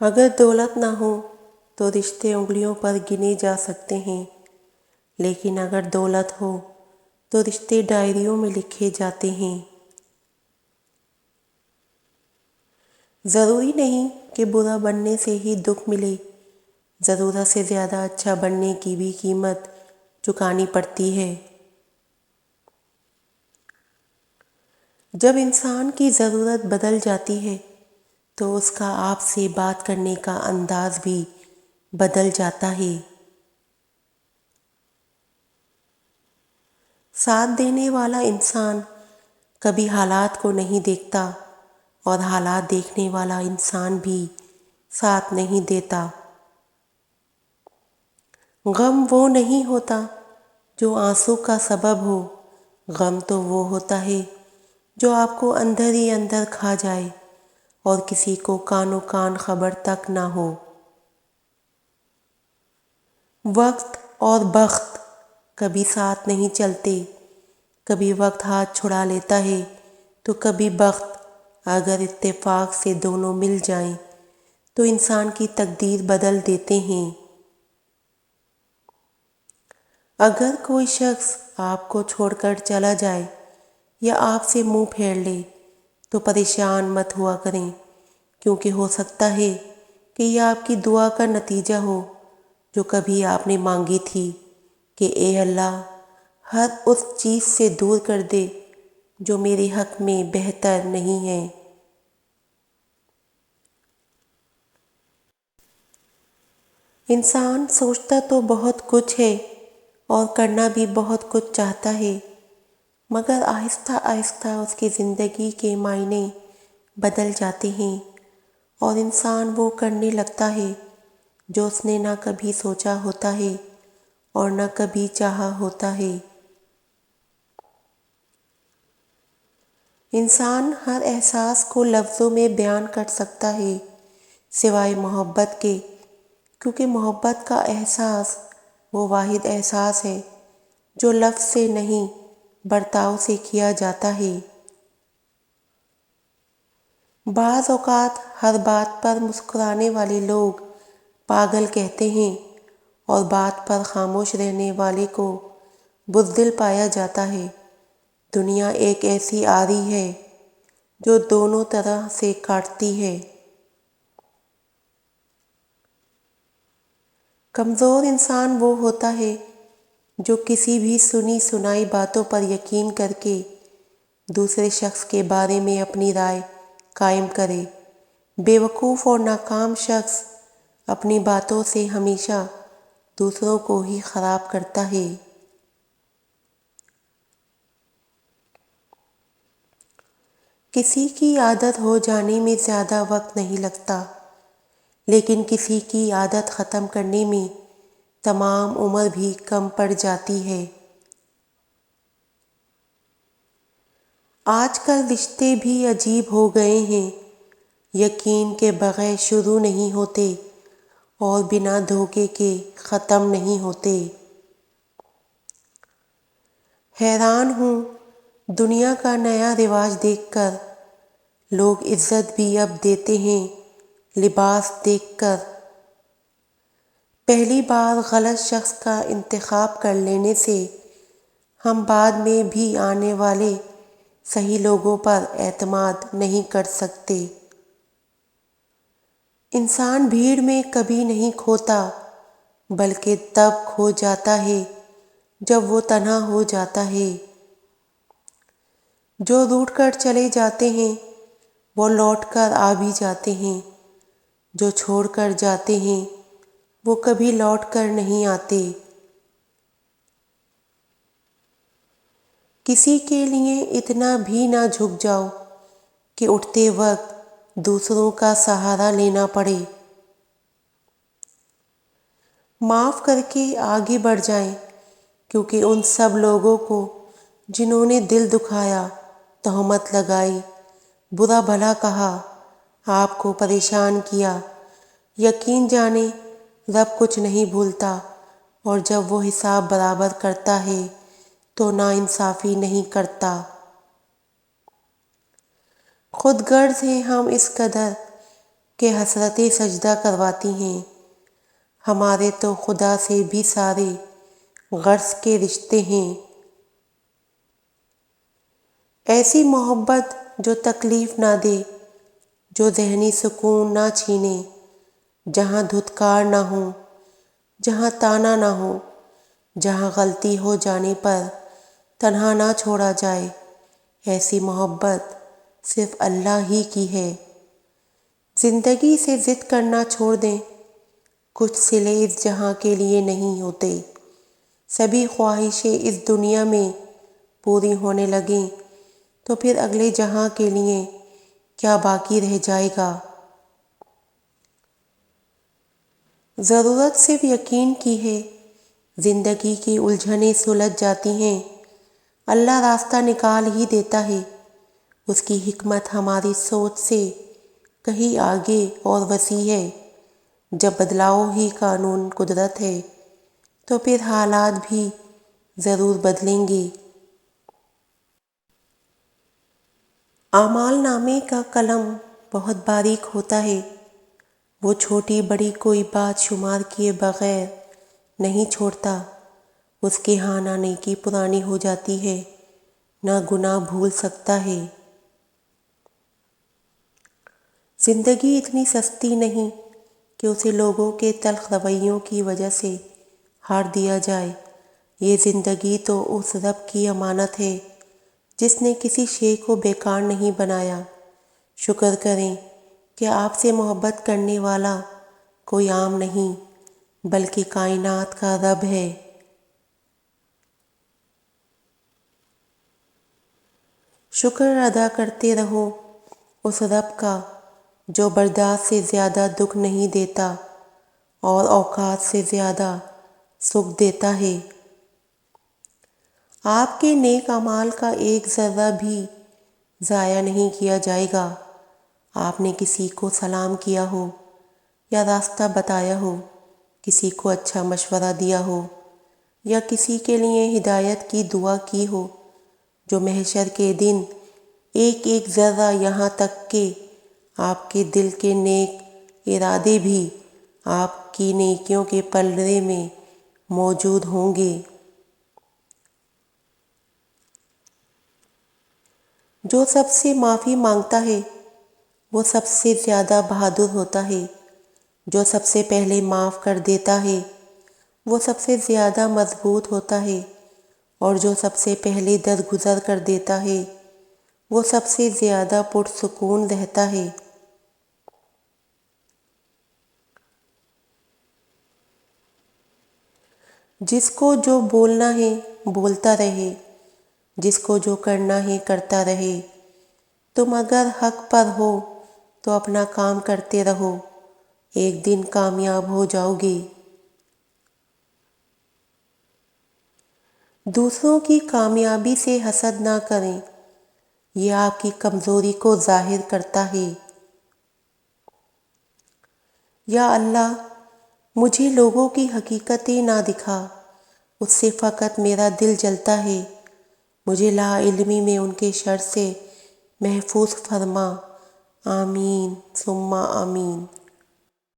اگر دولت نہ ہو تو رشتے انگلیوں پر گنے جا سکتے ہیں، لیکن اگر دولت ہو تو رشتے ڈائریوں میں لکھے جاتے ہیں۔ ضروری نہیں کہ برا بننے سے ہی دکھ ملے، ضرورت سے زیادہ اچھا بننے کی بھی قیمت چکانی پڑتی ہے۔ جب انسان کی ضرورت بدل جاتی ہے تو اس کا آپ سے بات کرنے کا انداز بھی بدل جاتا ہے۔ ساتھ دینے والا انسان کبھی حالات کو نہیں دیکھتا اور حالات دیکھنے والا انسان بھی ساتھ نہیں دیتا۔ غم وہ نہیں ہوتا جو آنسو کا سبب ہو، غم تو وہ ہوتا ہے جو آپ کو اندر ہی اندر کھا جائے اور کسی کو کانوں کان خبر تک نہ ہو۔ وقت اور بخت کبھی ساتھ نہیں چلتے، کبھی وقت ہاتھ چھڑا لیتا ہے تو کبھی بخت، اگر اتفاق سے دونوں مل جائیں تو انسان کی تقدیر بدل دیتے ہیں۔ اگر کوئی شخص آپ کو چھوڑ کر چلا جائے یا آپ سے منہ پھیر لے تو پریشان مت ہوا کریں، کیونکہ ہو سکتا ہے کہ یہ آپ کی دعا کا نتیجہ ہو جو کبھی آپ نے مانگی تھی کہ اے اللہ، ہر اس چیز سے دور کر دے جو میرے حق میں بہتر نہیں ہے۔ انسان سوچتا تو بہت کچھ ہے اور کرنا بھی بہت کچھ چاہتا ہے، مگر آہستہ آہستہ اس کی زندگی کے معنی بدل جاتے ہیں اور انسان وہ کرنے لگتا ہے جو اس نے نہ کبھی سوچا ہوتا ہے اور نہ کبھی چاہا ہوتا ہے۔ انسان ہر احساس کو لفظوں میں بیان کر سکتا ہے سوائے محبت کے، کیونکہ محبت کا احساس وہ واحد احساس ہے جو لفظ سے نہیں برتاؤ سے کیا جاتا ہے۔ بعض اوقات ہر بات پر مسکرانے والے لوگ پاگل کہتے ہیں اور بات پر خاموش رہنے والے کو بزدل پایا جاتا ہے۔ دنیا ایک ایسی آری ہے جو دونوں طرح سے کاٹتی ہے۔ کمزور انسان وہ ہوتا ہے جو کسی بھی سنی سنائی باتوں پر یقین کر کے دوسرے شخص کے بارے میں اپنی رائے قائم کرے۔ بے وقوف اور ناکام شخص اپنی باتوں سے ہمیشہ دوسروں کو ہی خراب کرتا ہے۔ کسی کی عادت ہو جانے میں زیادہ وقت نہیں لگتا، لیکن کسی کی عادت ختم کرنے میں تمام عمر بھی کم پڑ جاتی ہے۔ آج کل رشتے بھی عجیب ہو گئے ہیں، یقین کے بغیر شروع نہیں ہوتے اور بنا دھوکے کے ختم نہیں ہوتے۔ حیران ہوں دنیا کا نیا رواج دیکھ کر، لوگ عزت بھی اب دیتے ہیں لباس دیکھ کر۔ پہلی بار غلط شخص کا انتخاب کر لینے سے ہم بعد میں بھی آنے والے صحیح لوگوں پر اعتماد نہیں کر سکتے۔ انسان بھیڑ میں کبھی نہیں کھوتا، بلکہ تب کھو جاتا ہے جب وہ تنہا ہو جاتا ہے۔ جو روٹھ کر چلے جاتے ہیں وہ لوٹ کر آ بھی جاتے ہیں، جو چھوڑ کر جاتے ہیں وہ کبھی لوٹ کر نہیں آتے۔ کسی کے لیے اتنا بھی نہ جھک جاؤ کہ اٹھتے وقت دوسروں کا سہارا لینا پڑے۔ معاف کر کے آگے بڑھ جائیں، کیونکہ ان سب لوگوں کو جنہوں نے دل دکھایا، تہمت لگائی، برا بھلا کہا، آپ کو پریشان کیا، یقین جانیں رب کچھ نہیں بھولتا، اور جب وہ حساب برابر کرتا ہے تو ناانصافی نہیں کرتا۔ خود غرض ہیں ہم اس قدر کہ حسرتیں سجدہ کرواتی ہیں۔ ہمارے تو خدا سے بھی سارے غرض کے رشتے ہیں۔ ایسی محبت جو تکلیف نہ دے، جو ذہنی سکون نہ چھینے، جہاں دھتکار نہ ہو، جہاں تانا نہ ہو، جہاں غلطی ہو جانے پر تنہا نہ چھوڑا جائے، ایسی محبت صرف اللہ ہی کی ہے۔ زندگی سے ضد کرنا چھوڑ دیں، کچھ صلے اس جہاں کے لیے نہیں ہوتے۔ سبھی خواہشیں اس دنیا میں پوری ہونے لگیں تو پھر اگلے جہاں کے لیے کیا باقی رہ جائے گا؟ ضرورت صرف یقین کی ہے، زندگی کی الجھنیں سلجھ جاتی ہیں، اللہ راستہ نکال ہی دیتا ہے۔ اس کی حکمت ہماری سوچ سے کہیں آگے اور وسیع ہے۔ جب بدلاؤ ہی قانون قدرت ہے تو پھر حالات بھی ضرور بدلیں گے۔ اعمال نامے کا قلم بہت باریک ہوتا ہے، وہ چھوٹی بڑی کوئی بات شمار کیے بغیر نہیں چھوڑتا۔ اس کے ہاں نہ نیکی پرانی ہو جاتی ہے، نہ گناہ بھول سکتا ہے۔ زندگی اتنی سستی نہیں کہ اسے لوگوں کے تلخ رویوں کی وجہ سے ہار دیا جائے۔ یہ زندگی تو اس رب کی امانت ہے جس نے کسی شے کو بیکار نہیں بنایا۔ شکر کریں کہ آپ سے محبت کرنے والا کوئی عام نہیں بلکہ کائنات کا رب ہے۔ شکر ادا کرتے رہو اس رب کا جو برداشت سے زیادہ دکھ نہیں دیتا اور اوقات سے زیادہ سکھ دیتا ہے۔ آپ کے نیک اعمال کا ایک ذرہ بھی ضائع نہیں کیا جائے گا۔ آپ نے کسی کو سلام کیا ہو یا راستہ بتایا ہو، کسی کو اچھا مشورہ دیا ہو یا کسی کے لیے ہدایت کی دعا کی ہو، جو محشر کے دن ایک ایک ذرہ یہاں تک کہ آپ کے دل کے نیک ارادے بھی آپ کی نیکیوں کے پلڑے میں موجود ہوں گے۔ جو سب سے معافی مانگتا ہے وہ سب سے زیادہ بہادر ہوتا ہے۔ جو سب سے پہلے معاف کر دیتا ہے وہ سب سے زیادہ مضبوط ہوتا ہے، اور جو سب سے پہلے درگزر کر دیتا ہے وہ سب سے زیادہ پرسکون رہتا ہے۔ جس کو جو بولنا ہے بولتا رہے، جس کو جو کرنا ہے کرتا رہے۔ تم اگر حق پر ہو تو اپنا کام کرتے رہو، ایک دن کامیاب ہو جاؤ گے۔ دوسروں کی کامیابی سے حسد نہ کریں، یہ آپ کی کمزوری کو ظاہر کرتا ہے۔ یا اللہ مجھے لوگوں کی حقیقتیں نہ دکھا، اس سے فقط میرا دل جلتا ہے۔ مجھے لا علمی میں ان کے شر سے محفوظ فرما، آمین ثم آمین۔